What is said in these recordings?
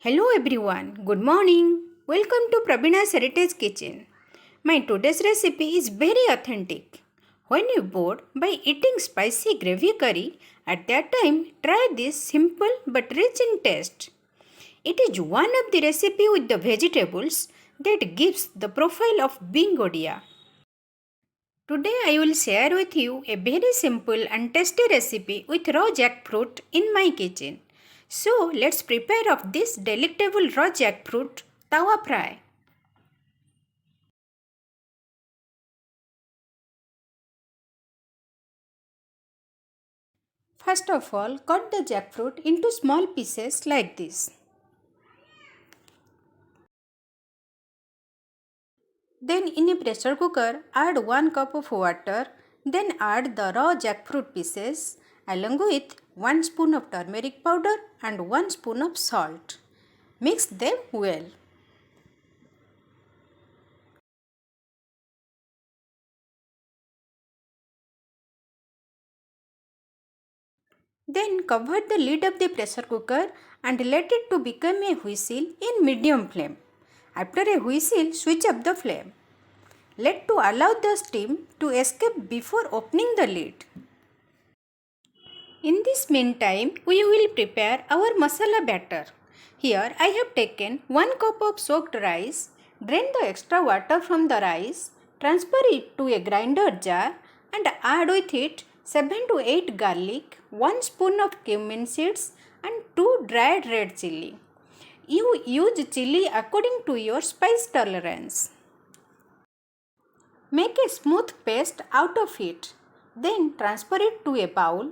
Hello everyone, good morning. Welcome to Pravina's Heritage Kitchen. My today's recipe is very authentic. When you bored by eating spicy gravy curry, at that time try this simple but rich in taste. It is one of the recipe with the vegetables that gives the profile of being Odiya. Today I will share with you a very simple and tasty recipe with raw jackfruit in my kitchen. So let's prepare of this delectable raw jackfruit tawa fry. First of all, cut the jackfruit into small pieces like this. Then in a pressure cooker, add 1 cup of water. Then add the raw jackfruit pieces along with 1 spoon of turmeric powder and 1 spoon of salt. Mix them well. Then cover the lid of the pressure cooker and let it to become a whistle in medium flame. After a whistle, switch up the flame. Let to allow the steam to escape before opening the lid. In this meantime, we will prepare our masala batter. Here I have taken 1 cup of soaked rice. Drain the extra water from the rice. Transfer it to a grinder jar and add with it 7 to 8 garlic, 1 spoon of cumin seeds and 2 dried red chilli. You use chilli according to your spice tolerance. Make a smooth paste out of it. Then transfer it to a bowl.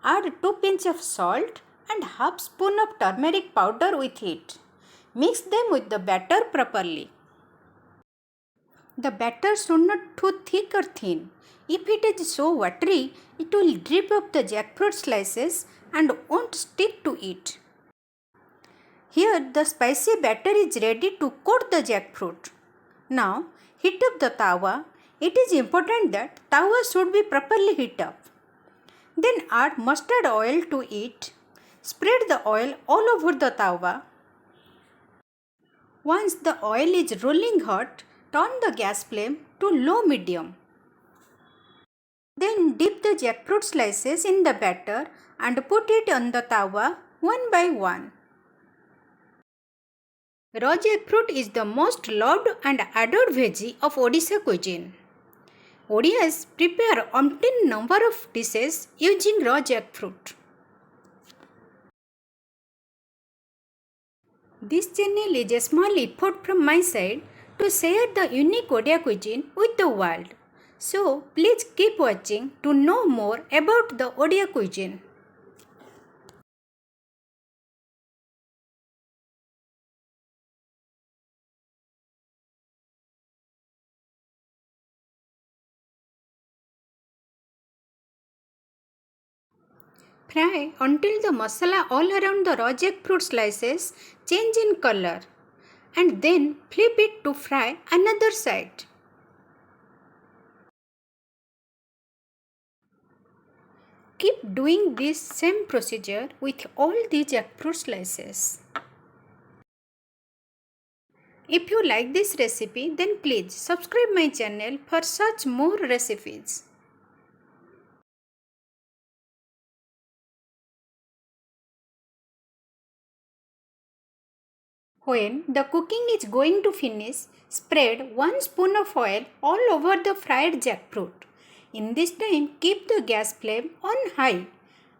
Add 2 pinches of salt and half spoon of turmeric powder with it. Mix them with the batter properly. The batter should not too thick or thin. If it is so watery, it will drip off the jackfruit slices and won't stick to it. Here the spicy batter is ready to coat the jackfruit. Now heat up the tawa. It is important that tawa should be properly heated up. Then add mustard oil to it. Spread the oil all over the tawa. Once the oil is rolling hot, turn the gas flame to low medium. Then dip the jackfruit slices in the batter and put it on the tawa one by one. Raw jackfruit is the most loved and adored veggie of Odisha cuisine. Odiyas prepare umpteen number of dishes using raw jackfruit. This channel is a small effort from my side to share the unique Odiya cuisine with the world. So please keep watching to know more about the Odiya cuisine. Fry until the masala all around the raw jackfruit slices change in color and then flip it to fry another side. Keep doing this same procedure with all the jackfruit slices. If you like this recipe, then please subscribe my channel for such more recipes. When the cooking is going to finish, spread 1 spoon of oil all over the fried jackfruit. In this time, keep the gas flame on high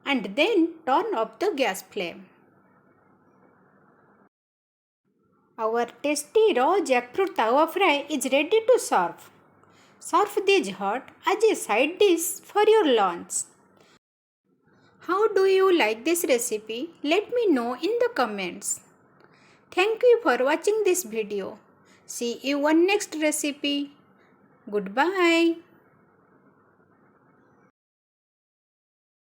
and then turn off the gas flame. Our tasty raw jackfruit tawa fry is ready to serve. Serve this hot as a side dish for your lunch. How do you like this recipe? Let me know in the comments. Thank you for watching this video. See you on next recipe. Goodbye.